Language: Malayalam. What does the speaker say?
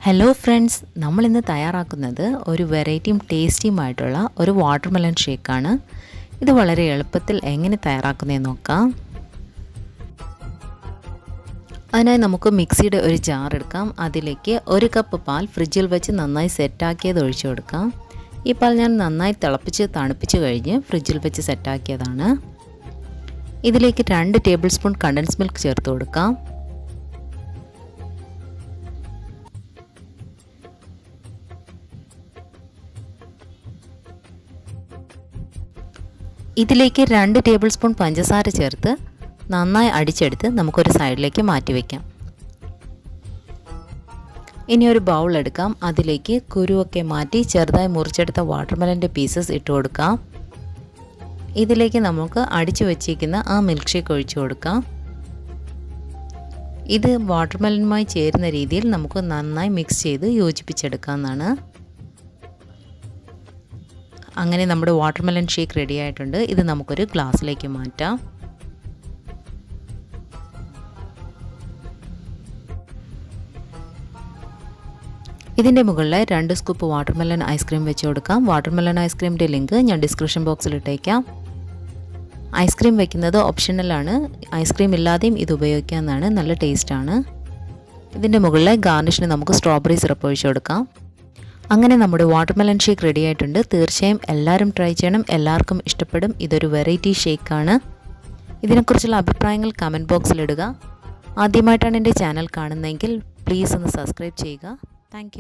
ഹലോ ഫ്രണ്ട്സ്, നമ്മളിന്ന് തയ്യാറാക്കുന്നത് ഒരു വെറൈറ്റിയും ടേസ്റ്റിയുമായിട്ടുള്ള ഒരു വാട്ടർമെലൺ ഷേക്കാണ്. ഇത് വളരെ എളുപ്പത്തിൽ എങ്ങനെ തയ്യാറാക്കുന്നതെന്ന് നോക്കാം. അതിനായി നമുക്ക് മിക്സിയുടെ ഒരു ജാർ എടുക്കാം. അതിലേക്ക് 1 കപ്പ് പാൽ ഫ്രിഡ്ജിൽ വെച്ച് നന്നായി സെറ്റാക്കിയത് ഒഴിച്ചു കൊടുക്കാം. ഈ പാൽ ഞാൻ നന്നായി തിളപ്പിച്ച് തണുപ്പിച്ച് കഴിഞ്ഞ് ഫ്രിഡ്ജിൽ വെച്ച് സെറ്റാക്കിയതാണ്. ഇതിലേക്ക് 2 ടേബിൾ സ്പൂൺ കണ്ടൻസ് മിൽക്ക് ചേർത്ത് കൊടുക്കാം. ഇതിലേക്ക് 2 ടേബിൾ സ്പൂൺ പഞ്ചസാര ചേർത്ത് നന്നായി അടിച്ചെടുത്ത് നമുക്കൊരു സൈഡിലേക്ക് മാറ്റി വയ്ക്കാം. ഇനി ഒരു ബൗൾ എടുക്കാം. അതിലേക്ക് കുരുവൊക്കെ മാറ്റി ചെറുതായി മുറിച്ചെടുത്ത വാട്ടർമെലൻ്റെ പീസസ് ഇട്ട് കൊടുക്കാം. ഇതിലേക്ക് നമുക്ക് അടിച്ചു വച്ചിരിക്കുന്ന ആ മിൽക്ക് ഷേക്ക് ഒഴിച്ചു കൊടുക്കാം. ഇത് വാട്ടർമെലനുമായി ചേരുന്ന രീതിയിൽ നമുക്ക് നന്നായി മിക്സ് ചെയ്ത് യോജിപ്പിച്ചെടുക്കാവുന്നതാണ്. അങ്ങനെ നമ്മുടെ വാട്ടർമെലൺ ഷേക്ക് റെഡി ആയിട്ടുണ്ട്. ഇത് നമുക്കൊരു ഗ്ലാസ്സിലേക്ക് മാറ്റാം. ഇതിൻ്റെ മുകളിലായി 2 സ്കൂപ്പ് വാട്ടർമെലൺ ഐസ്ക്രീം വെച്ച് കൊടുക്കാം. വാട്ടർമെലൺ ഐസ്ക്രീമിൻ്റെ ലിങ്ക് ഞാൻ ഡിസ്ക്രിപ്ഷൻ ബോക്സിൽ ഇട്ടേക്കാം. ഐസ്ക്രീം വയ്ക്കുന്നത് ഓപ്ഷണലാണ്. ഐസ്ക്രീം ഇല്ലാതെയും ഇത് ഉപയോഗിക്കാവുന്നതാണ്. നല്ല ടേസ്റ്റാണ്. ഇതിൻ്റെ മുകളിലായി ഗാർണിഷിന് നമുക്ക് സ്ട്രോബെറി സിറപ്പ് ഒഴിച്ച് കൊടുക്കാം. അങ്ങനെ നമ്മുടെ വാട്ടർമെലൺ ഷേക്ക് റെഡി ആയിട്ടുണ്ട്. തീർച്ചയായും എല്ലാവരും ട്രൈ ചെയ്യണം. എല്ലാവർക്കും ഇഷ്ടപ്പെടും. ഇതൊരു വെറൈറ്റി ഷേക്കാണ്. ഇതിനെക്കുറിച്ചുള്ള അഭിപ്രായങ്ങൾ കമൻറ്റ് ബോക്സിൽ ഇടുക. ആദ്യമായിട്ടാണ് എൻ്റെ ചാനൽ കാണുന്നതെങ്കിൽ പ്ലീസ് ഒന്ന് സബ്സ്ക്രൈബ് ചെയ്യുക. താങ്ക്